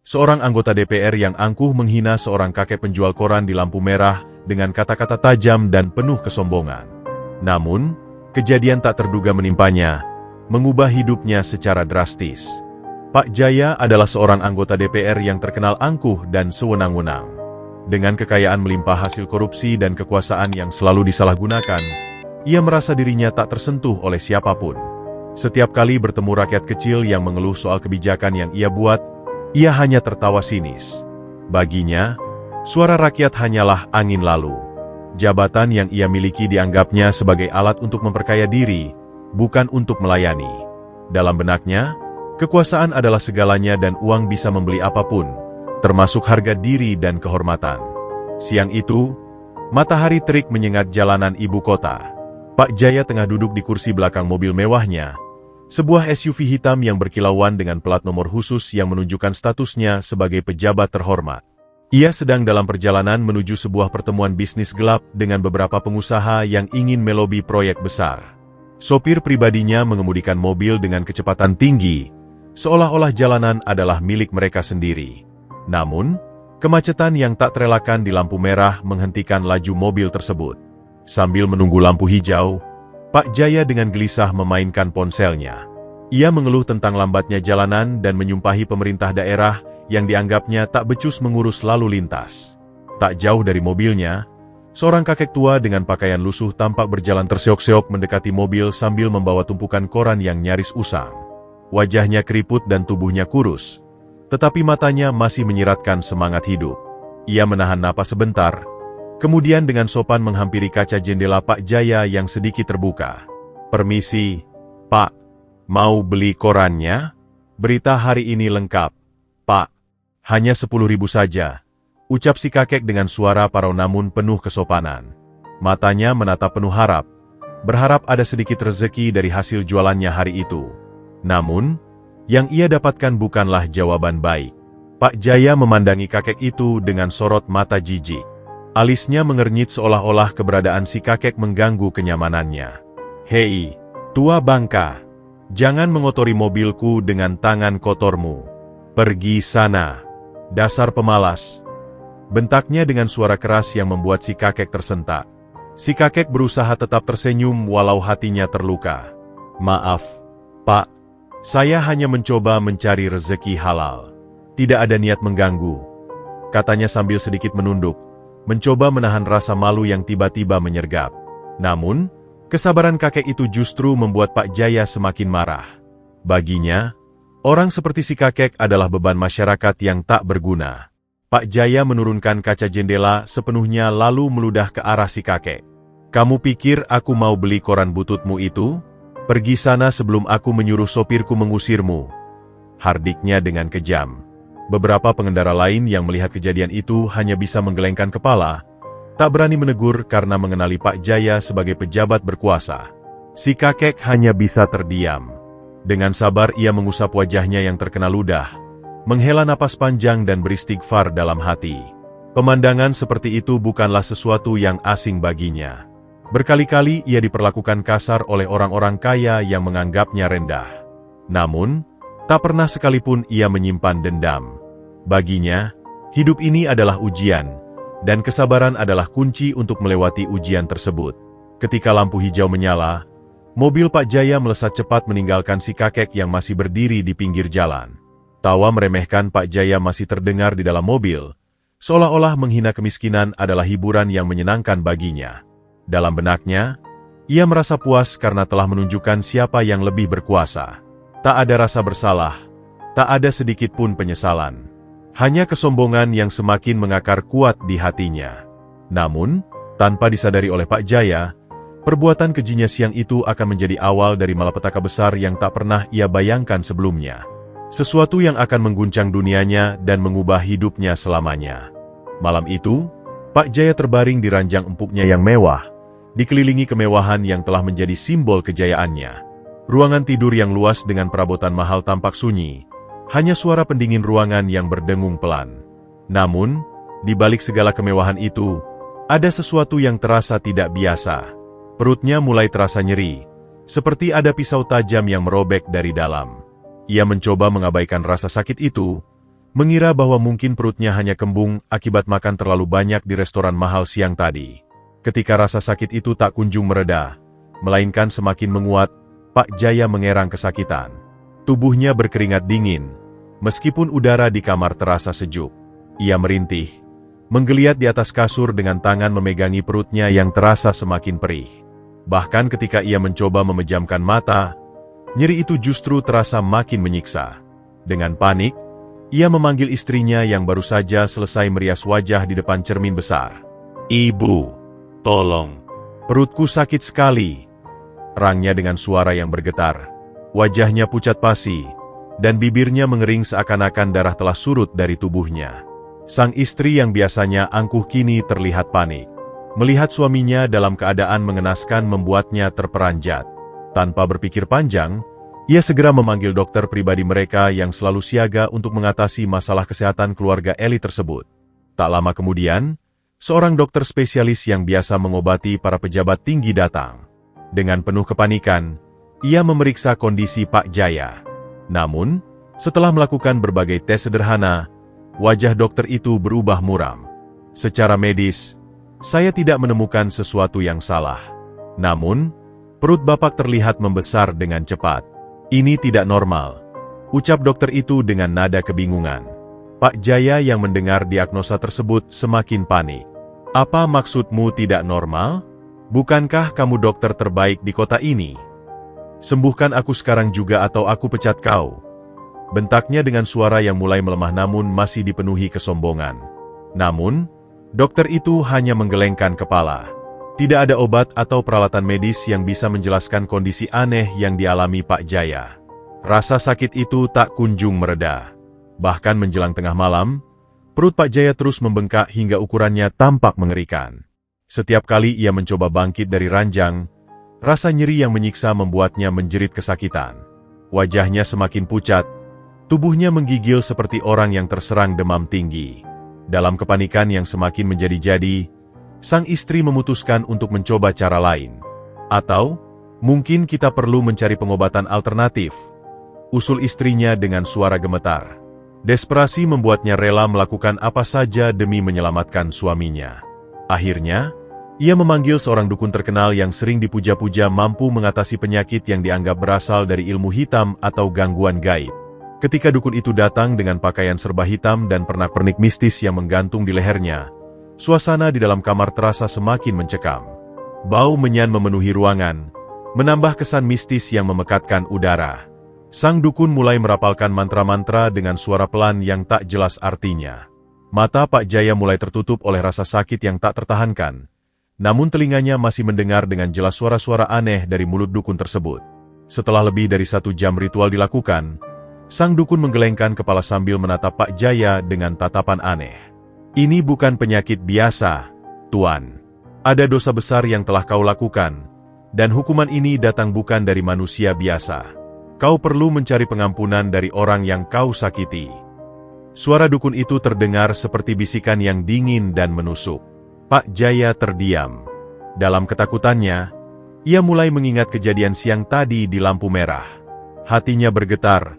seorang anggota DPR yang angkuh menghina seorang kakek penjual koran di lampu merah dengan kata-kata tajam dan penuh kesombongan. Namun, kejadian tak terduga menimpanya, mengubah hidupnya secara drastis. Pak Jaya adalah seorang anggota DPR yang terkenal angkuh dan sewenang-wenang. Dengan kekayaan melimpah hasil korupsi dan kekuasaan yang selalu disalahgunakan, ia merasa dirinya tak tersentuh oleh siapapun. Setiap kali bertemu rakyat kecil yang mengeluh soal kebijakan yang ia buat, ia hanya tertawa sinis. Baginya, suara rakyat hanyalah angin lalu. Jabatan yang ia miliki dianggapnya sebagai alat untuk memperkaya diri, bukan untuk melayani. Dalam benaknya, kekuasaan adalah segalanya dan uang bisa membeli apapun, termasuk harga diri dan kehormatan. Siang itu, matahari terik menyengat jalanan ibu kota. Pak Jaya tengah duduk di kursi belakang mobil mewahnya, sebuah SUV hitam yang berkilauan dengan plat nomor khusus yang menunjukkan statusnya sebagai pejabat terhormat. Ia sedang dalam perjalanan menuju sebuah pertemuan bisnis gelap dengan beberapa pengusaha yang ingin melobi proyek besar. Sopir pribadinya mengemudikan mobil dengan kecepatan tinggi, seolah-olah jalanan adalah milik mereka sendiri. Namun, kemacetan yang tak terelakkan di lampu merah menghentikan laju mobil tersebut. Sambil menunggu lampu hijau, Pak Jaya dengan gelisah memainkan ponselnya. Ia mengeluh tentang lambatnya jalanan dan menyumpahi pemerintah daerah yang dianggapnya tak becus mengurus lalu lintas. Tak jauh dari mobilnya, seorang kakek tua dengan pakaian lusuh tampak berjalan terseok-seok mendekati mobil sambil membawa tumpukan koran yang nyaris usang. Wajahnya keriput dan tubuhnya kurus, tetapi matanya masih menyiratkan semangat hidup. Ia menahan napas sebentar, kemudian dengan sopan menghampiri kaca jendela Pak Jaya yang sedikit terbuka. "Permisi, Pak. Mau beli korannya? Berita hari ini lengkap, Pak. Hanya 10.000 saja," ucap si kakek dengan suara parau namun penuh kesopanan. Matanya menatap penuh harap, berharap ada sedikit rezeki dari hasil jualannya hari itu. Namun, yang ia dapatkan bukanlah jawaban baik. Pak Jaya memandangi kakek itu dengan sorot mata jijik. Alisnya mengernyit seolah-olah keberadaan si kakek mengganggu kenyamanannya. "Hei, tua bangka, jangan mengotori mobilku dengan tangan kotormu. Pergi sana, dasar pemalas," bentaknya dengan suara keras yang membuat si kakek tersentak. Si kakek berusaha tetap tersenyum walau hatinya terluka. "Maaf, Pak. Saya hanya mencoba mencari rezeki halal. Tidak ada niat mengganggu," katanya sambil sedikit menunduk, mencoba menahan rasa malu yang tiba-tiba menyergap. Namun, kesabaran kakek itu justru membuat Pak Jaya semakin marah. Baginya, orang seperti si kakek adalah beban masyarakat yang tak berguna. Pak Jaya menurunkan kaca jendela sepenuhnya lalu meludah ke arah si kakek. "Kamu pikir aku mau beli koran bututmu itu? Pergi sana sebelum aku menyuruh sopirku mengusirmu," hardiknya dengan kejam. Beberapa pengendara lain yang melihat kejadian itu hanya bisa menggelengkan kepala, tak berani menegur karena mengenali Pak Jaya sebagai pejabat berkuasa. Si kakek hanya bisa terdiam. Dengan sabar ia mengusap wajahnya yang terkena ludah, menghela napas panjang dan beristighfar dalam hati. Pemandangan seperti itu bukanlah sesuatu yang asing baginya. Berkali-kali ia diperlakukan kasar oleh orang-orang kaya yang menganggapnya rendah. Namun, tak pernah sekalipun ia menyimpan dendam. Baginya, hidup ini adalah ujian, dan kesabaran adalah kunci untuk melewati ujian tersebut. Ketika lampu hijau menyala, mobil Pak Jaya melesat cepat meninggalkan si kakek yang masih berdiri di pinggir jalan. Tawa meremehkan Pak Jaya masih terdengar di dalam mobil, seolah-olah menghina kemiskinan adalah hiburan yang menyenangkan baginya. Dalam benaknya, ia merasa puas karena telah menunjukkan siapa yang lebih berkuasa. Tak ada rasa bersalah, tak ada sedikit pun penyesalan. Hanya kesombongan yang semakin mengakar kuat di hatinya. Namun, tanpa disadari oleh Pak Jaya, perbuatan kejinya siang itu akan menjadi awal dari malapetaka besar yang tak pernah ia bayangkan sebelumnya. Sesuatu yang akan mengguncang dunianya dan mengubah hidupnya selamanya. Malam itu, Pak Jaya terbaring di ranjang empuknya yang mewah, dikelilingi kemewahan yang telah menjadi simbol kejayaannya. Ruangan tidur yang luas dengan perabotan mahal tampak sunyi, hanya suara pendingin ruangan yang berdengung pelan. Namun, di balik segala kemewahan itu, ada sesuatu yang terasa tidak biasa. Perutnya mulai terasa nyeri, seperti ada pisau tajam yang merobek dari dalam. Ia mencoba mengabaikan rasa sakit itu, mengira bahwa mungkin perutnya hanya kembung akibat makan terlalu banyak di restoran mahal siang tadi. Ketika rasa sakit itu tak kunjung mereda, melainkan semakin menguat, Pak Jaya mengerang kesakitan. Tubuhnya berkeringat dingin, meskipun udara di kamar terasa sejuk. Ia merintih, menggeliat di atas kasur dengan tangan memegangi perutnya yang terasa semakin perih. Bahkan ketika ia mencoba memejamkan mata, nyeri itu justru terasa makin menyiksa. Dengan panik, ia memanggil istrinya yang baru saja selesai merias wajah di depan cermin besar. "Ibu, tolong. Perutku sakit sekali," rangnya dengan suara yang bergetar. Wajahnya pucat pasi, dan bibirnya mengering seakan-akan darah telah surut dari tubuhnya. Sang istri yang biasanya angkuh kini terlihat panik. Melihat suaminya dalam keadaan mengenaskan membuatnya terperanjat. Tanpa berpikir panjang, ia segera memanggil dokter pribadi mereka yang selalu siaga untuk mengatasi masalah kesehatan keluarga Eli tersebut. Tak lama kemudian, seorang dokter spesialis yang biasa mengobati para pejabat tinggi datang. Dengan penuh kepanikan, ia memeriksa kondisi Pak Jaya. Namun, setelah melakukan berbagai tes sederhana, wajah dokter itu berubah muram. "Secara medis, saya tidak menemukan sesuatu yang salah. Namun, perut Bapak terlihat membesar dengan cepat. Ini tidak normal," ucap dokter itu dengan nada kebingungan. Pak Jaya yang mendengar diagnosa tersebut semakin panik. "Apa maksudmu tidak normal? Bukankah kamu dokter terbaik di kota ini? Sembuhkan aku sekarang juga atau aku pecat kau," bentaknya dengan suara yang mulai melemah namun masih dipenuhi kesombongan. Namun, dokter itu hanya menggelengkan kepala. Tidak ada obat atau peralatan medis yang bisa menjelaskan kondisi aneh yang dialami Pak Jaya. Rasa sakit itu tak kunjung mereda. Bahkan menjelang tengah malam, perut Pak Jaya terus membengkak hingga ukurannya tampak mengerikan. Setiap kali ia mencoba bangkit dari ranjang, rasa nyeri yang menyiksa membuatnya menjerit kesakitan. Wajahnya semakin pucat, tubuhnya menggigil seperti orang yang terserang demam tinggi. Dalam kepanikan yang semakin menjadi-jadi, sang istri memutuskan untuk mencoba cara lain. "Atau, mungkin kita perlu mencari pengobatan alternatif," usul istrinya dengan suara gemetar. Desperasi membuatnya rela melakukan apa saja demi menyelamatkan suaminya. Akhirnya, ia memanggil seorang dukun terkenal yang sering dipuja-puja mampu mengatasi penyakit yang dianggap berasal dari ilmu hitam atau gangguan gaib. Ketika dukun itu datang dengan pakaian serba hitam dan pernak-pernik mistis yang menggantung di lehernya, suasana di dalam kamar terasa semakin mencekam. Bau menyan memenuhi ruangan, menambah kesan mistis yang memekatkan udara. Sang dukun mulai merapalkan mantra-mantra dengan suara pelan yang tak jelas artinya. Mata Pak Jaya mulai tertutup oleh rasa sakit yang tak tertahankan, namun telinganya masih mendengar dengan jelas suara-suara aneh dari mulut dukun tersebut. Setelah lebih dari 1 jam ritual dilakukan, sang dukun menggelengkan kepala sambil menatap Pak Jaya dengan tatapan aneh. "Ini bukan penyakit biasa, Tuan. Ada dosa besar yang telah kau lakukan, dan hukuman ini datang bukan dari manusia biasa. Kau perlu mencari pengampunan dari orang yang kau sakiti." Suara dukun itu terdengar seperti bisikan yang dingin dan menusuk. Pak Jaya terdiam. Dalam ketakutannya, ia mulai mengingat kejadian siang tadi di lampu merah. Hatinya bergetar,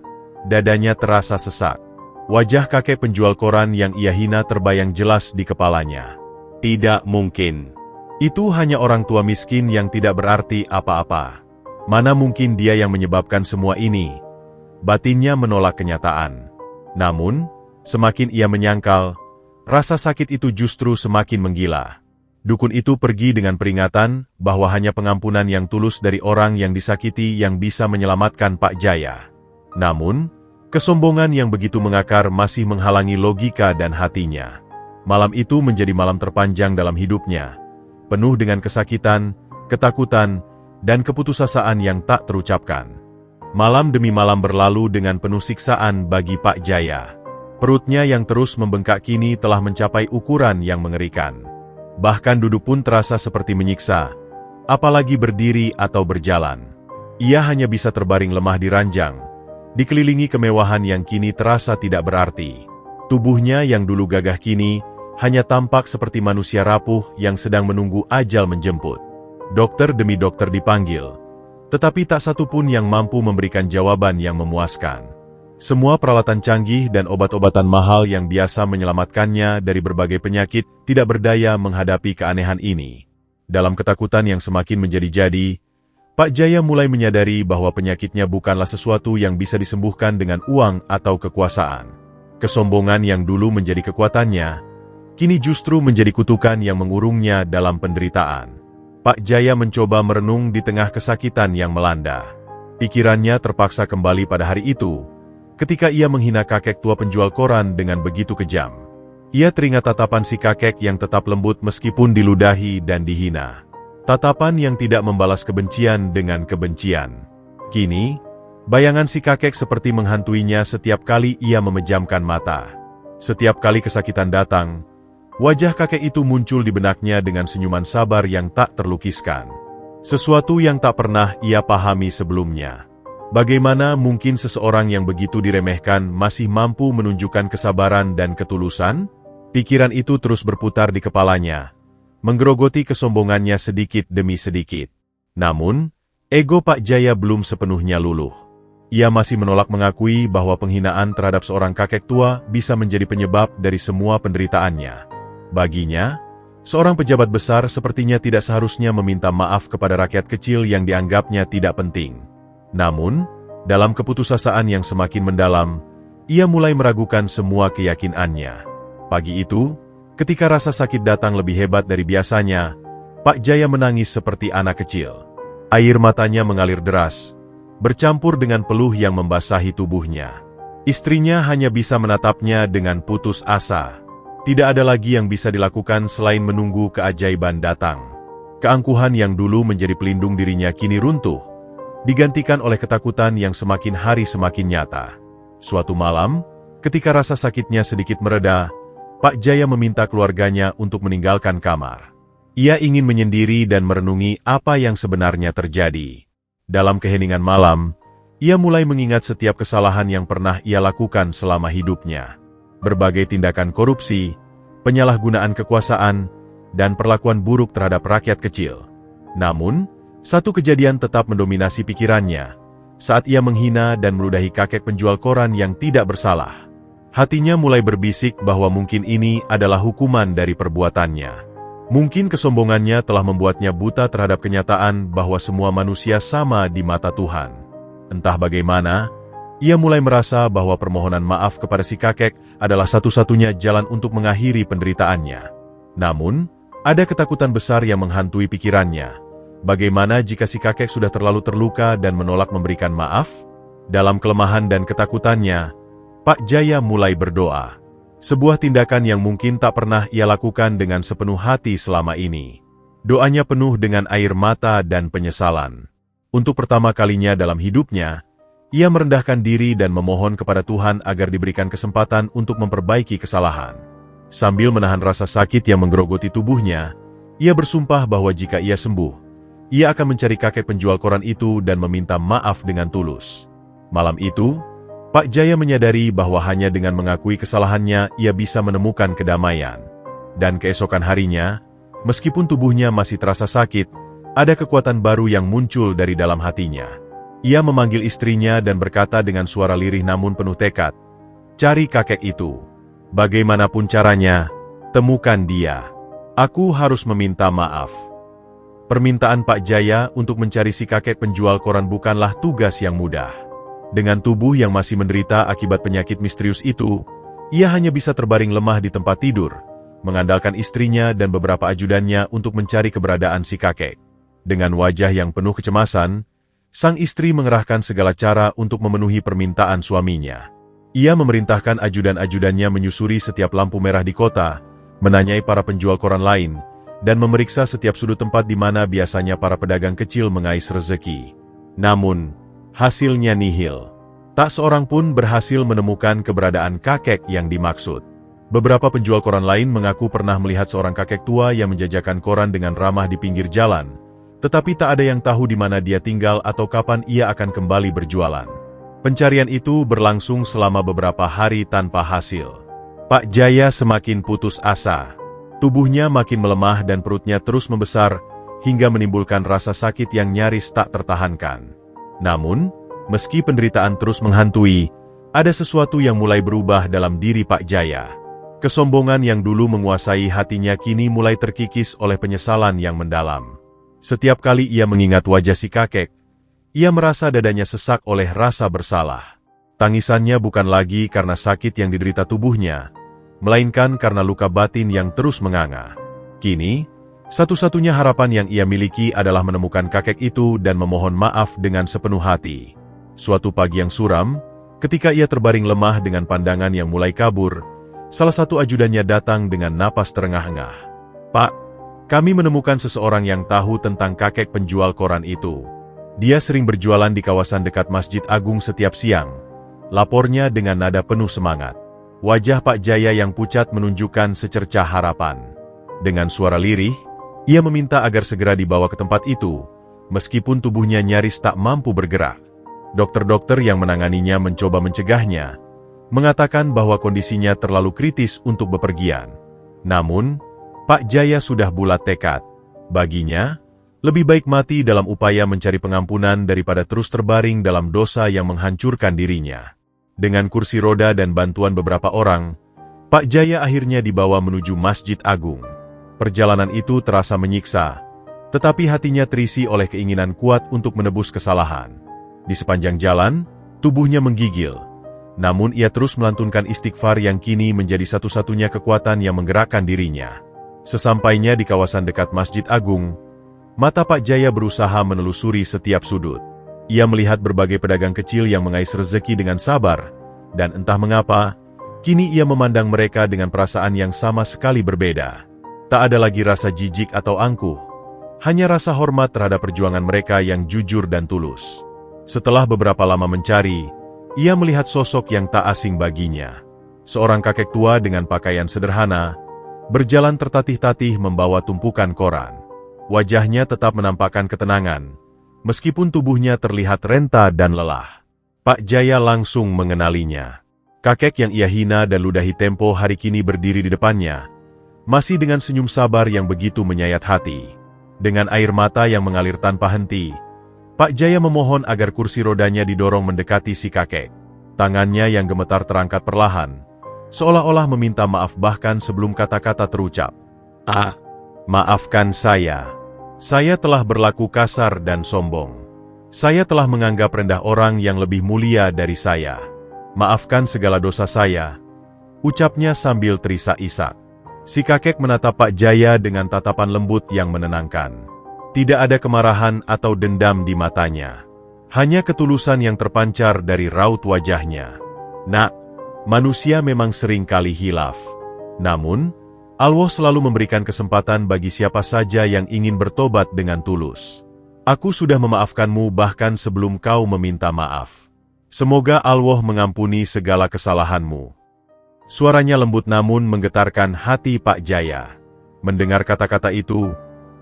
dadanya terasa sesak. Wajah kakek penjual koran yang ia hina terbayang jelas di kepalanya. Tidak mungkin. Itu hanya orang tua miskin yang tidak berarti apa-apa. Mana mungkin dia yang menyebabkan semua ini? Batinnya menolak kenyataan. Namun, semakin ia menyangkal, rasa sakit itu justru semakin menggila. Dukun itu pergi dengan peringatan bahwa hanya pengampunan yang tulus dari orang yang disakiti yang bisa menyelamatkan Pak Jaya. Namun, kesombongan yang begitu mengakar masih menghalangi logika dan hatinya. Malam itu menjadi malam terpanjang dalam hidupnya, penuh dengan kesakitan, ketakutan, dan keputusasaan yang tak terucapkan. Malam demi malam berlalu dengan penuh siksaan bagi Pak Jaya. Perutnya yang terus membengkak kini telah mencapai ukuran yang mengerikan. Bahkan duduk pun terasa seperti menyiksa, apalagi berdiri atau berjalan. Ia hanya bisa terbaring lemah di ranjang, dikelilingi kemewahan yang kini terasa tidak berarti. Tubuhnya yang dulu gagah kini hanya tampak seperti manusia rapuh yang sedang menunggu ajal menjemput. Dokter demi dokter dipanggil, tetapi tak satu pun yang mampu memberikan jawaban yang memuaskan. Semua peralatan canggih dan obat-obatan mahal yang biasa menyelamatkannya dari berbagai penyakit tidak berdaya menghadapi keanehan ini. Dalam ketakutan yang semakin menjadi-jadi, Pak Jaya mulai menyadari bahwa penyakitnya bukanlah sesuatu yang bisa disembuhkan dengan uang atau kekuasaan. Kesombongan yang dulu menjadi kekuatannya, kini justru menjadi kutukan yang mengurungnya dalam penderitaan. Pak Jaya mencoba merenung di tengah kesakitan yang melanda. Pikirannya terpaksa kembali pada hari itu, ketika ia menghina kakek tua penjual koran dengan begitu kejam. Ia teringat tatapan si kakek yang tetap lembut meskipun diludahi dan dihina. Tatapan yang tidak membalas kebencian dengan kebencian. Kini, bayangan si kakek seperti menghantuinya setiap kali ia memejamkan mata. Setiap kali kesakitan datang, wajah kakek itu muncul di benaknya dengan senyuman sabar yang tak terlukiskan. Sesuatu yang tak pernah ia pahami sebelumnya. Bagaimana mungkin seseorang yang begitu diremehkan masih mampu menunjukkan kesabaran dan ketulusan? Pikiran itu terus berputar di kepalanya, menggerogoti kesombongannya sedikit demi sedikit. Namun, ego Pak Jaya belum sepenuhnya luluh. Ia masih menolak mengakui bahwa penghinaan terhadap seorang kakek tua bisa menjadi penyebab dari semua penderitaannya. Baginya, seorang pejabat besar sepertinya tidak seharusnya meminta maaf kepada rakyat kecil yang dianggapnya tidak penting. Namun, dalam keputusasaan yang semakin mendalam, ia mulai meragukan semua keyakinannya. Pagi itu, ketika rasa sakit datang lebih hebat dari biasanya, Pak Jaya menangis seperti anak kecil. Air matanya mengalir deras, bercampur dengan peluh yang membasahi tubuhnya. Istrinya hanya bisa menatapnya dengan putus asa. Tidak ada lagi yang bisa dilakukan selain menunggu keajaiban datang. Keangkuhan yang dulu menjadi pelindung dirinya kini runtuh, digantikan oleh ketakutan yang semakin hari semakin nyata. Suatu malam, ketika rasa sakitnya sedikit mereda, Pak Jaya meminta keluarganya untuk meninggalkan kamar. Ia ingin menyendiri dan merenungi apa yang sebenarnya terjadi. Dalam keheningan malam, ia mulai mengingat setiap kesalahan yang pernah ia lakukan selama hidupnya. Berbagai tindakan korupsi, penyalahgunaan kekuasaan, dan perlakuan buruk terhadap rakyat kecil. Namun, satu kejadian tetap mendominasi pikirannya, saat ia menghina dan meludahi kakek penjual koran yang tidak bersalah. Hatinya mulai berbisik bahwa mungkin ini adalah hukuman dari perbuatannya. Mungkin kesombongannya telah membuatnya buta terhadap kenyataan bahwa semua manusia sama di mata Tuhan. Entah bagaimana, ia mulai merasa bahwa permohonan maaf kepada si kakek adalah satu-satunya jalan untuk mengakhiri penderitaannya. Namun, ada ketakutan besar yang menghantui pikirannya. Bagaimana jika si kakek sudah terlalu terluka dan menolak memberikan maaf? Dalam kelemahan dan ketakutannya, Pak Jaya mulai berdoa. Sebuah tindakan yang mungkin tak pernah ia lakukan dengan sepenuh hati selama ini. Doanya penuh dengan air mata dan penyesalan. Untuk pertama kalinya dalam hidupnya, ia merendahkan diri dan memohon kepada Tuhan agar diberikan kesempatan untuk memperbaiki kesalahan. Sambil menahan rasa sakit yang menggerogoti tubuhnya, ia bersumpah bahwa jika ia sembuh, ia akan mencari kakek penjual koran itu dan meminta maaf dengan tulus. Malam itu, Pak Jaya menyadari bahwa hanya dengan mengakui kesalahannya ia bisa menemukan kedamaian. Dan keesokan harinya, meskipun tubuhnya masih terasa sakit, ada kekuatan baru yang muncul dari dalam hatinya. Ia memanggil istrinya dan berkata dengan suara lirih namun penuh tekad, "Cari kakek itu. Bagaimanapun caranya, temukan dia. Aku harus meminta maaf." Permintaan Pak Jaya untuk mencari si kakek penjual koran bukanlah tugas yang mudah. Dengan tubuh yang masih menderita akibat penyakit misterius itu, ia hanya bisa terbaring lemah di tempat tidur, mengandalkan istrinya dan beberapa ajudannya untuk mencari keberadaan si kakek. Dengan wajah yang penuh kecemasan, sang istri mengerahkan segala cara untuk memenuhi permintaan suaminya. Ia memerintahkan ajudan-ajudannya menyusuri setiap lampu merah di kota, menanyai para penjual koran lain, dan memeriksa setiap sudut tempat di mana biasanya para pedagang kecil mengais rezeki. Namun, hasilnya nihil. Tak seorang pun berhasil menemukan keberadaan kakek yang dimaksud. Beberapa penjual koran lain mengaku pernah melihat seorang kakek tua yang menjajakan koran dengan ramah di pinggir jalan, tetapi tak ada yang tahu di mana dia tinggal atau kapan ia akan kembali berjualan. Pencarian itu berlangsung selama beberapa hari tanpa hasil. Pak Jaya semakin putus asa. Tubuhnya makin melemah dan perutnya terus membesar, hingga menimbulkan rasa sakit yang nyaris tak tertahankan. Namun, meski penderitaan terus menghantui, Ada sesuatu yang mulai berubah dalam diri Pak Jaya. Kesombongan yang dulu menguasai hatinya kini mulai terkikis oleh penyesalan yang mendalam. Setiap kali ia mengingat wajah si kakek, ia merasa dadanya sesak oleh rasa bersalah. Tangisannya bukan lagi karena sakit yang diderita tubuhnya, melainkan karena luka batin yang terus menganga. Kini, satu-satunya harapan yang ia miliki adalah menemukan kakek itu dan memohon maaf dengan sepenuh hati. Suatu pagi yang suram, ketika ia terbaring lemah dengan pandangan yang mulai kabur, salah satu ajudannya datang dengan napas terengah-engah. "Pak, kami menemukan seseorang yang tahu tentang kakek penjual koran itu. Dia sering berjualan di kawasan dekat Masjid Agung setiap siang," lapornya dengan nada penuh semangat. Wajah Pak Jaya yang pucat menunjukkan secercah harapan. Dengan suara lirih, ia meminta agar segera dibawa ke tempat itu, meskipun tubuhnya nyaris tak mampu bergerak. Dokter-dokter yang menanganinya mencoba mencegahnya, mengatakan bahwa kondisinya terlalu kritis untuk bepergian. Namun, Pak Jaya sudah bulat tekad. Baginya, lebih baik mati dalam upaya mencari pengampunan daripada terus terbaring dalam dosa yang menghancurkan dirinya. Dengan kursi roda dan bantuan beberapa orang, Pak Jaya akhirnya dibawa menuju Masjid Agung. Perjalanan itu terasa menyiksa, tetapi hatinya terisi oleh keinginan kuat untuk menebus kesalahan. Di sepanjang jalan, tubuhnya menggigil. Namun ia terus melantunkan istighfar yang kini menjadi satu-satunya kekuatan yang menggerakkan dirinya. Sesampainya di kawasan dekat Masjid Agung, mata Pak Jaya berusaha menelusuri setiap sudut. Ia melihat berbagai pedagang kecil yang mengais rezeki dengan sabar, dan entah mengapa, kini ia memandang mereka dengan perasaan yang sama sekali berbeda. Tak ada lagi rasa jijik atau angkuh, hanya rasa hormat terhadap perjuangan mereka yang jujur dan tulus. Setelah beberapa lama mencari, ia melihat sosok yang tak asing baginya. Seorang kakek tua dengan pakaian sederhana, berjalan tertatih-tatih membawa tumpukan koran. Wajahnya tetap menampakkan ketenangan, meskipun tubuhnya terlihat renta dan lelah. Pak Jaya langsung mengenalinya. Kakek yang ia hina dan ludahi tempo hari kini berdiri di depannya, masih dengan senyum sabar yang begitu menyayat hati. Dengan air mata yang mengalir tanpa henti, Pak Jaya memohon agar kursi rodanya didorong mendekati si kakek. Tangannya yang gemetar terangkat perlahan, seolah-olah meminta maaf bahkan sebelum kata-kata terucap. Maafkan saya. Saya telah berlaku kasar dan sombong. Saya telah menganggap rendah orang yang lebih mulia dari saya. Maafkan segala dosa saya," ucapnya sambil terisak-isak. Si kakek menatap Pak Jaya dengan tatapan lembut yang menenangkan. Tidak ada kemarahan atau dendam di matanya. Hanya ketulusan yang terpancar dari raut wajahnya. "Nak, manusia memang sering kali hilaf. Namun, Allah selalu memberikan kesempatan bagi siapa saja yang ingin bertobat dengan tulus. Aku sudah memaafkanmu bahkan sebelum kau meminta maaf. Semoga Allah mengampuni segala kesalahanmu." Suaranya lembut namun menggetarkan hati Pak Jaya. Mendengar kata-kata itu,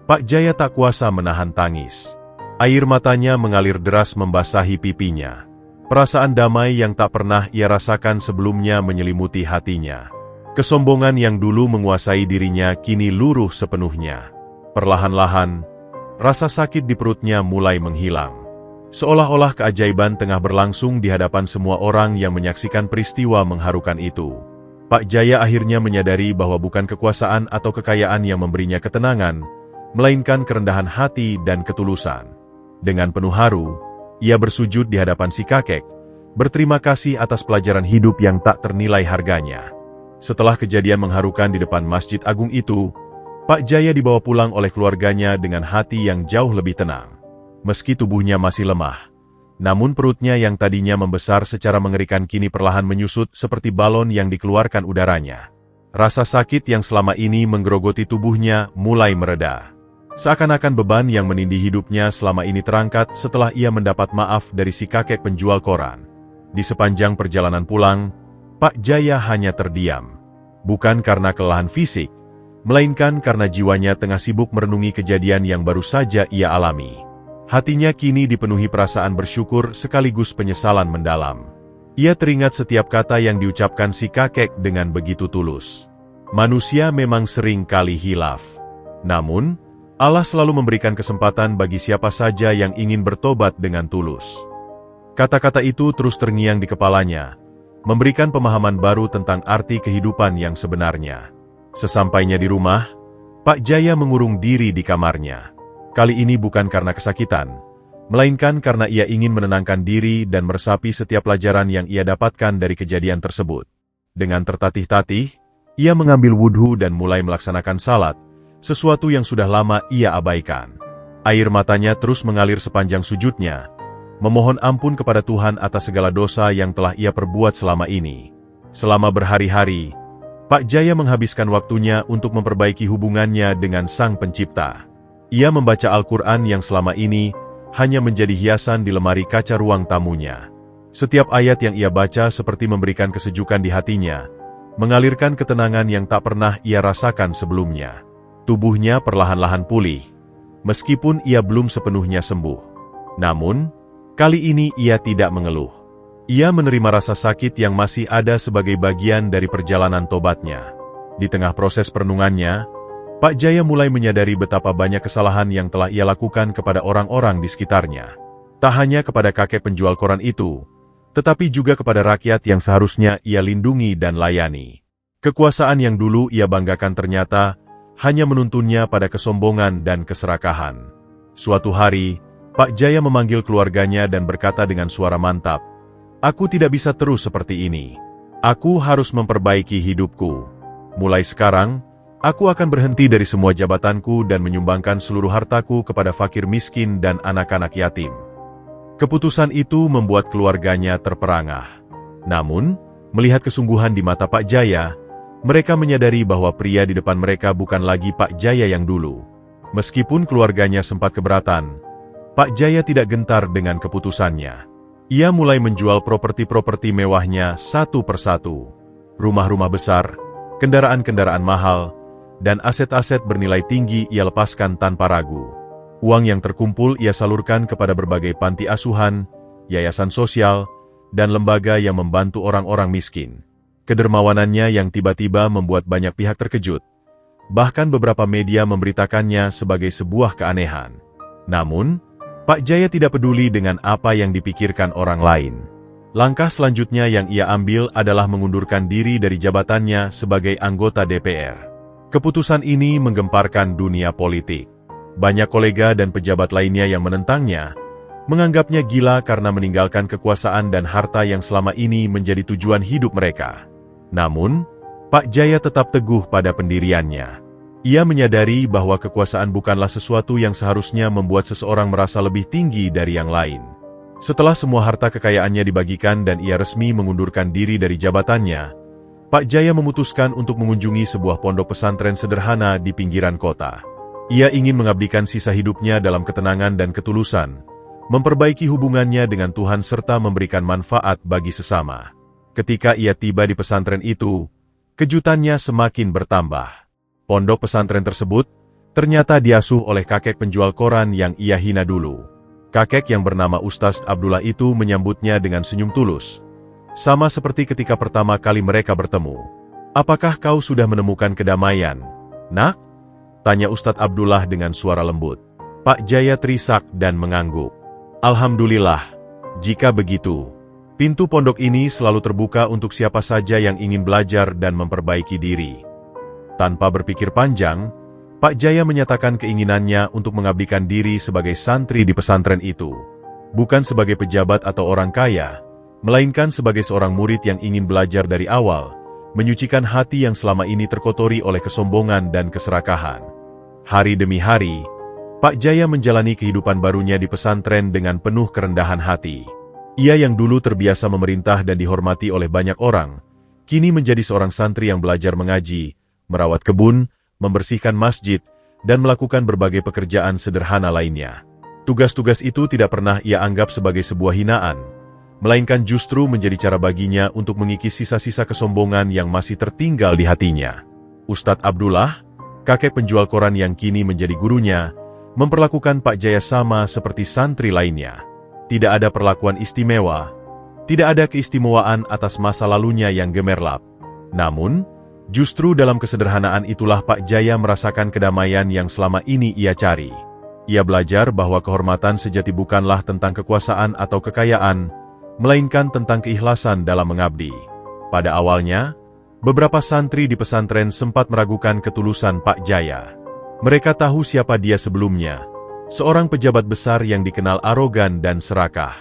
Pak Jaya tak kuasa menahan tangis. Air matanya mengalir deras membasahi pipinya. Perasaan damai yang tak pernah ia rasakan sebelumnya menyelimuti hatinya. Kesombongan yang dulu menguasai dirinya kini luruh sepenuhnya. Perlahan-lahan, rasa sakit di perutnya mulai menghilang. Seolah-olah keajaiban tengah berlangsung di hadapan semua orang yang menyaksikan peristiwa mengharukan itu. Pak Jaya akhirnya menyadari bahwa bukan kekuasaan atau kekayaan yang memberinya ketenangan, melainkan kerendahan hati dan ketulusan. Dengan penuh haru, ia bersujud di hadapan si kakek, berterima kasih atas pelajaran hidup yang tak ternilai harganya. Setelah kejadian mengharukan di depan Masjid Agung itu, Pak Jaya dibawa pulang oleh keluarganya dengan hati yang jauh lebih tenang. Meski tubuhnya masih lemah, namun perutnya yang tadinya membesar secara mengerikan kini perlahan menyusut seperti balon yang dikeluarkan udaranya. Rasa sakit yang selama ini menggerogoti tubuhnya mulai mereda. Seakan-akan beban yang menindih hidupnya selama ini terangkat setelah ia mendapat maaf dari si kakek penjual koran. Di sepanjang perjalanan pulang, Pak Jaya hanya terdiam. Bukan karena kelelahan fisik, melainkan karena jiwanya tengah sibuk merenungi kejadian yang baru saja ia alami. Hatinya kini dipenuhi perasaan bersyukur sekaligus penyesalan mendalam. Ia teringat setiap kata yang diucapkan si kakek dengan begitu tulus. Manusia memang sering kali hilaf. Namun, Allah selalu memberikan kesempatan bagi siapa saja yang ingin bertobat dengan tulus. Kata-kata itu terus terngiang di kepalanya, memberikan pemahaman baru tentang arti kehidupan yang sebenarnya. Sesampainya di rumah, Pak Jaya mengurung diri di kamarnya. Kali ini bukan karena kesakitan, melainkan karena ia ingin menenangkan diri dan meresapi setiap pelajaran yang ia dapatkan dari kejadian tersebut. Dengan tertatih-tatih, ia mengambil wudhu dan mulai melaksanakan salat, sesuatu yang sudah lama ia abaikan. Air matanya terus mengalir sepanjang sujudnya, memohon ampun kepada Tuhan atas segala dosa yang telah ia perbuat selama ini. Selama berhari-hari, Pak Jaya menghabiskan waktunya untuk memperbaiki hubungannya dengan Sang Pencipta. Ia membaca Al-Quran yang selama ini hanya menjadi hiasan di lemari kaca ruang tamunya. Setiap ayat yang ia baca seperti memberikan kesejukan di hatinya, mengalirkan ketenangan yang tak pernah ia rasakan sebelumnya. Tubuhnya perlahan-lahan pulih, meskipun ia belum sepenuhnya sembuh. Namun, kali ini ia tidak mengeluh. Ia menerima rasa sakit yang masih ada sebagai bagian dari perjalanan tobatnya. Di tengah proses perenungannya, Pak Jaya mulai menyadari betapa banyak kesalahan yang telah ia lakukan kepada orang-orang di sekitarnya. Tak hanya kepada kakek penjual koran itu, tetapi juga kepada rakyat yang seharusnya ia lindungi dan layani. Kekuasaan yang dulu ia banggakan ternyata hanya menuntunnya pada kesombongan dan keserakahan. Suatu hari, Pak Jaya memanggil keluarganya dan berkata dengan suara mantap, "Aku tidak bisa terus seperti ini. Aku harus memperbaiki hidupku. Mulai sekarang, aku akan berhenti dari semua jabatanku dan menyumbangkan seluruh hartaku kepada fakir miskin dan anak-anak yatim." Keputusan itu membuat keluarganya terperangah. Namun, melihat kesungguhan di mata Pak Jaya, mereka menyadari bahwa pria di depan mereka bukan lagi Pak Jaya yang dulu. Meskipun keluarganya sempat keberatan, Pak Jaya tidak gentar dengan keputusannya. Ia mulai menjual properti-properti mewahnya satu persatu. Rumah-rumah besar, kendaraan-kendaraan mahal, dan aset-aset bernilai tinggi ia lepaskan tanpa ragu. Uang yang terkumpul ia salurkan kepada berbagai panti asuhan, yayasan sosial, dan lembaga yang membantu orang-orang miskin. Kedermawanannya yang tiba-tiba membuat banyak pihak terkejut. Bahkan beberapa media memberitakannya sebagai sebuah keanehan. Namun, Pak Jaya tidak peduli dengan apa yang dipikirkan orang lain. Langkah selanjutnya yang ia ambil adalah mengundurkan diri dari jabatannya sebagai anggota DPR. Keputusan ini menggemparkan dunia politik. Banyak kolega dan pejabat lainnya yang menentangnya, menganggapnya gila karena meninggalkan kekuasaan dan harta yang selama ini menjadi tujuan hidup mereka. Namun, Pak Jaya tetap teguh pada pendiriannya. Ia menyadari bahwa kekuasaan bukanlah sesuatu yang seharusnya membuat seseorang merasa lebih tinggi dari yang lain. Setelah semua harta kekayaannya dibagikan dan ia resmi mengundurkan diri dari jabatannya, Pak Jaya memutuskan untuk mengunjungi sebuah pondok pesantren sederhana di pinggiran kota. Ia ingin mengabdikan sisa hidupnya dalam ketenangan dan ketulusan, memperbaiki hubungannya dengan Tuhan serta memberikan manfaat bagi sesama. Ketika ia tiba di pesantren itu, kejutannya semakin bertambah. Pondok pesantren tersebut ternyata diasuh oleh kakek penjual koran yang ia hina dulu. Kakek yang bernama Ustaz Abdullah itu menyambutnya dengan senyum tulus. Sama seperti ketika pertama kali mereka bertemu. "Apakah kau sudah menemukan kedamaian, Nak?" tanya Ustaz Abdullah dengan suara lembut. Pak Jaya terisak dan mengangguk. "Alhamdulillah, jika begitu. Pintu pondok ini selalu terbuka untuk siapa saja yang ingin belajar dan memperbaiki diri." Tanpa berpikir panjang, Pak Jaya menyatakan keinginannya untuk mengabdikan diri sebagai santri di pesantren itu. Bukan sebagai pejabat atau orang kaya, melainkan sebagai seorang murid yang ingin belajar dari awal, menyucikan hati yang selama ini terkotori oleh kesombongan dan keserakahan. Hari demi hari, Pak Jaya menjalani kehidupan barunya di pesantren dengan penuh kerendahan hati. Ia yang dulu terbiasa memerintah dan dihormati oleh banyak orang, kini menjadi seorang santri yang belajar mengaji, merawat kebun, membersihkan masjid, dan melakukan berbagai pekerjaan sederhana lainnya. Tugas-tugas itu tidak pernah ia anggap sebagai sebuah hinaan, melainkan justru menjadi cara baginya untuk mengikis sisa-sisa kesombongan yang masih tertinggal di hatinya. Ustadz Abdullah, kakek penjual koran yang kini menjadi gurunya, memperlakukan Pak Jaya sama seperti santri lainnya. Tidak ada perlakuan istimewa, tidak ada keistimewaan atas masa lalunya yang gemerlap. Namun, justru dalam kesederhanaan itulah Pak Jaya merasakan kedamaian yang selama ini ia cari. Ia belajar bahwa kehormatan sejati bukanlah tentang kekuasaan atau kekayaan, melainkan tentang keikhlasan dalam mengabdi. Pada awalnya, beberapa santri di pesantren sempat meragukan ketulusan Pak Jaya. Mereka tahu siapa dia sebelumnya, seorang pejabat besar yang dikenal arogan dan serakah.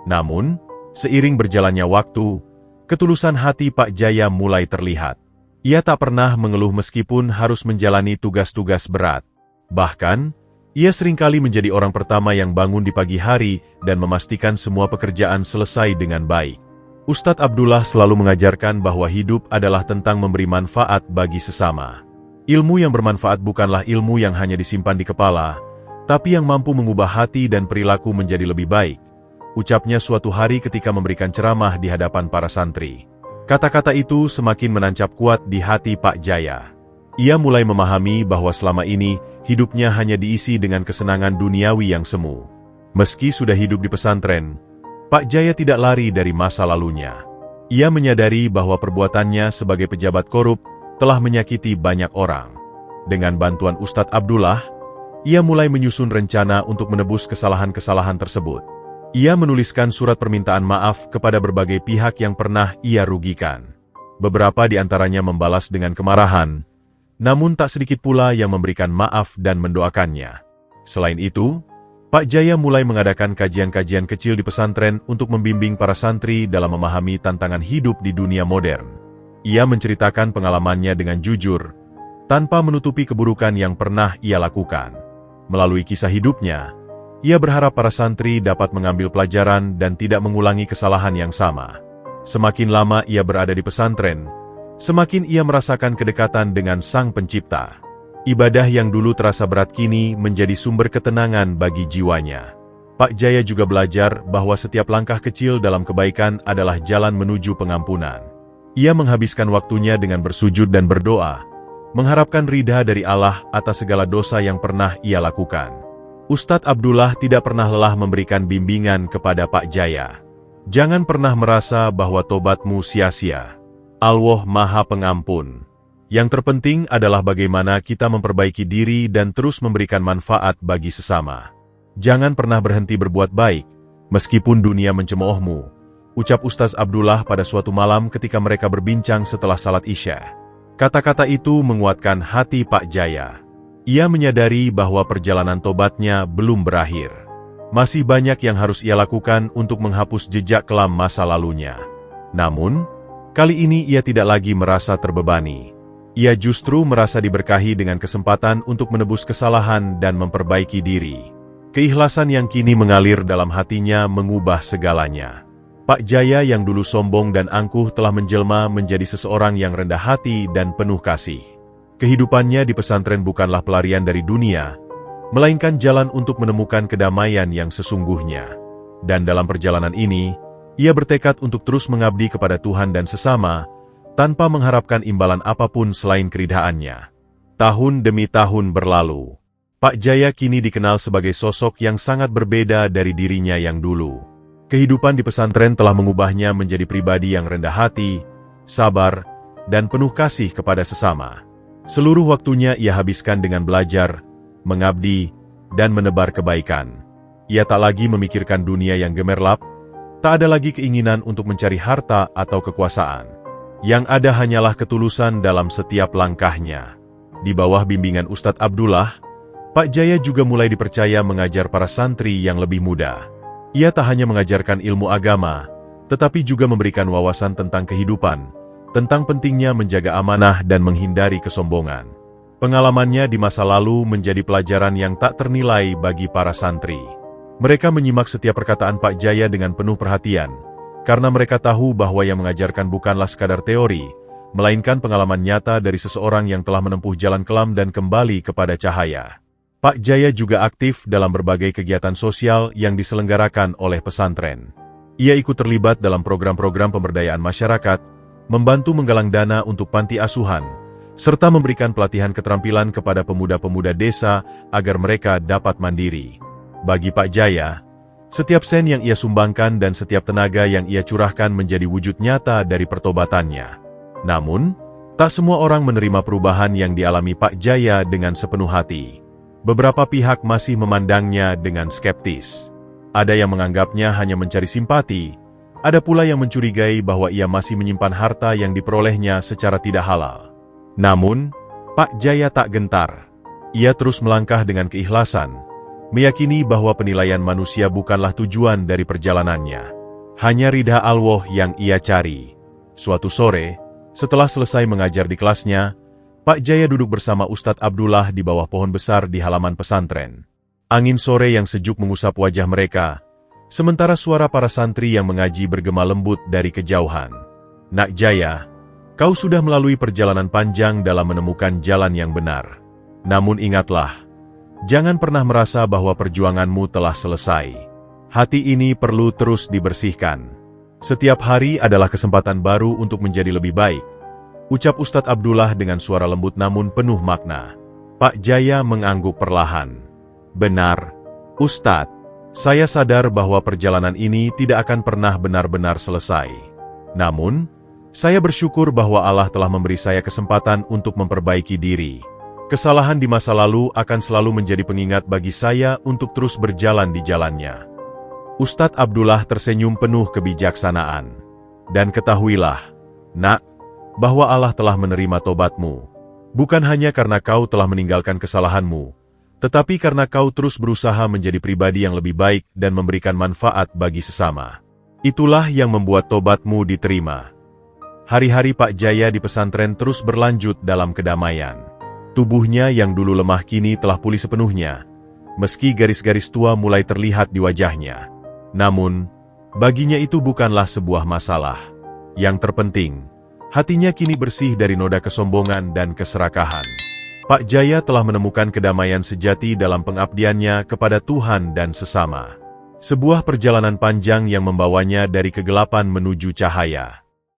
Namun, seiring berjalannya waktu, ketulusan hati Pak Jaya mulai terlihat. Ia tak pernah mengeluh meskipun harus menjalani tugas-tugas berat. Bahkan, ia seringkali menjadi orang pertama yang bangun di pagi hari dan memastikan semua pekerjaan selesai dengan baik. Ustadz Abdullah selalu mengajarkan bahwa hidup adalah tentang memberi manfaat bagi sesama. Ilmu yang bermanfaat bukanlah ilmu yang hanya disimpan di kepala, tapi yang mampu mengubah hati dan perilaku menjadi lebih baik. Ucapnya suatu hari ketika memberikan ceramah di hadapan para santri. Kata-kata itu semakin menancap kuat di hati Pak Jaya. Ia mulai memahami bahwa selama ini hidupnya hanya diisi dengan kesenangan duniawi yang semu. Meski sudah hidup di pesantren, Pak Jaya tidak lari dari masa lalunya. Ia menyadari bahwa perbuatannya sebagai pejabat korup telah menyakiti banyak orang. Dengan bantuan Ustadz Abdullah, ia mulai menyusun rencana untuk menebus kesalahan-kesalahan tersebut. Ia menuliskan surat permintaan maaf kepada berbagai pihak yang pernah ia rugikan. Beberapa di antaranya membalas dengan kemarahan, namun tak sedikit pula yang memberikan maaf dan mendoakannya. Selain itu, Pak Jaya mulai mengadakan kajian-kajian kecil di pesantren untuk membimbing para santri dalam memahami tantangan hidup di dunia modern. Ia menceritakan pengalamannya dengan jujur, tanpa menutupi keburukan yang pernah ia lakukan. Melalui kisah hidupnya, ia berharap para santri dapat mengambil pelajaran dan tidak mengulangi kesalahan yang sama. Semakin lama ia berada di pesantren, semakin ia merasakan kedekatan dengan Sang Pencipta. Ibadah yang dulu terasa berat kini menjadi sumber ketenangan bagi jiwanya. Pak Jaya juga belajar bahwa setiap langkah kecil dalam kebaikan adalah jalan menuju pengampunan. Ia menghabiskan waktunya dengan bersujud dan berdoa, mengharapkan ridha dari Allah atas segala dosa yang pernah ia lakukan. Ustadz Abdullah tidak pernah lelah memberikan bimbingan kepada Pak Jaya. Jangan pernah merasa bahwa tobatmu sia-sia. Allah Maha Pengampun. Yang terpenting adalah bagaimana kita memperbaiki diri dan terus memberikan manfaat bagi sesama. Jangan pernah berhenti berbuat baik, meskipun dunia mencemoohmu, ucap Ustaz Abdullah pada suatu malam ketika mereka berbincang setelah salat Isya. Kata-kata itu menguatkan hati Pak Jaya. Ia menyadari bahwa perjalanan tobatnya belum berakhir. Masih banyak yang harus ia lakukan untuk menghapus jejak kelam masa lalunya. Namun, kali ini ia tidak lagi merasa terbebani. Ia justru merasa diberkahi dengan kesempatan untuk menebus kesalahan dan memperbaiki diri. Keikhlasan yang kini mengalir dalam hatinya mengubah segalanya. Pak Jaya yang dulu sombong dan angkuh telah menjelma menjadi seseorang yang rendah hati dan penuh kasih. Kehidupannya di pesantren bukanlah pelarian dari dunia, melainkan jalan untuk menemukan kedamaian yang sesungguhnya. Dan dalam perjalanan ini, ia bertekad untuk terus mengabdi kepada Tuhan dan sesama, tanpa mengharapkan imbalan apapun selain keridhaannya. Tahun demi tahun berlalu. Pak Jaya kini dikenal sebagai sosok yang sangat berbeda dari dirinya yang dulu. Kehidupan di pesantren telah mengubahnya menjadi pribadi yang rendah hati, sabar, dan penuh kasih kepada sesama. Seluruh waktunya ia habiskan dengan belajar, mengabdi, dan menebar kebaikan. Ia tak lagi memikirkan dunia yang gemerlap, tak ada lagi keinginan untuk mencari harta atau kekuasaan. Yang ada hanyalah ketulusan dalam setiap langkahnya. Di bawah bimbingan Ustadz Abdullah, Pak Jaya juga mulai dipercaya mengajar para santri yang lebih muda. Ia tak hanya mengajarkan ilmu agama, tetapi juga memberikan wawasan tentang kehidupan, tentang pentingnya menjaga amanah dan menghindari kesombongan. Pengalamannya di masa lalu menjadi pelajaran yang tak ternilai bagi para santri. Mereka menyimak setiap perkataan Pak Jaya dengan penuh perhatian, karena mereka tahu bahwa yang mengajarkan bukanlah sekadar teori, melainkan pengalaman nyata dari seseorang yang telah menempuh jalan kelam dan kembali kepada cahaya. Pak Jaya juga aktif dalam berbagai kegiatan sosial yang diselenggarakan oleh pesantren. Ia ikut terlibat dalam program-program pemberdayaan masyarakat, membantu menggalang dana untuk panti asuhan, serta memberikan pelatihan keterampilan kepada pemuda-pemuda desa agar mereka dapat mandiri. Bagi Pak Jaya, setiap sen yang ia sumbangkan dan setiap tenaga yang ia curahkan menjadi wujud nyata dari pertobatannya. Namun, tak semua orang menerima perubahan yang dialami Pak Jaya dengan sepenuh hati. Beberapa pihak masih memandangnya dengan skeptis. Ada yang menganggapnya hanya mencari simpati, Ada pula yang mencurigai bahwa ia masih menyimpan harta yang diperolehnya secara tidak halal. Namun, Pak Jaya tak gentar. Ia terus melangkah dengan keikhlasan, meyakini bahwa penilaian manusia bukanlah tujuan dari perjalanannya. Hanya ridha Allah yang ia cari. Suatu sore, setelah selesai mengajar di kelasnya, Pak Jaya duduk bersama Ustadz Abdullah di bawah pohon besar di halaman pesantren. Angin sore yang sejuk mengusap wajah mereka, sementara suara para santri yang mengaji bergema lembut dari kejauhan. Nak Jaya, kau sudah melalui perjalanan panjang dalam menemukan jalan yang benar. Namun ingatlah, jangan pernah merasa bahwa perjuanganmu telah selesai. Hati ini perlu terus dibersihkan. Setiap hari adalah kesempatan baru untuk menjadi lebih baik, ucap Ustadz Abdullah dengan suara lembut namun penuh makna. Pak Jaya mengangguk perlahan. Benar, Ustadz. Saya sadar bahwa perjalanan ini tidak akan pernah benar-benar selesai. Namun, saya bersyukur bahwa Allah telah memberi saya kesempatan untuk memperbaiki diri. Kesalahan di masa lalu akan selalu menjadi pengingat bagi saya untuk terus berjalan di jalannya. Ustadz Abdullah tersenyum penuh kebijaksanaan. Dan ketahuilah, nak, bahwa Allah telah menerima tobatmu. Bukan hanya karena kau telah meninggalkan kesalahanmu, tetapi karena kau terus berusaha menjadi pribadi yang lebih baik dan memberikan manfaat bagi sesama. Itulah yang membuat tobatmu diterima. Hari-hari Pak Jaya di pesantren terus berlanjut dalam kedamaian. Tubuhnya yang dulu lemah kini telah pulih sepenuhnya, meski garis-garis tua mulai terlihat di wajahnya. Namun, baginya itu bukanlah sebuah masalah. Yang terpenting, hatinya kini bersih dari noda kesombongan dan keserakahan. Pak Jaya telah menemukan kedamaian sejati dalam pengabdiannya kepada Tuhan dan sesama. Sebuah perjalanan panjang yang membawanya dari kegelapan menuju cahaya.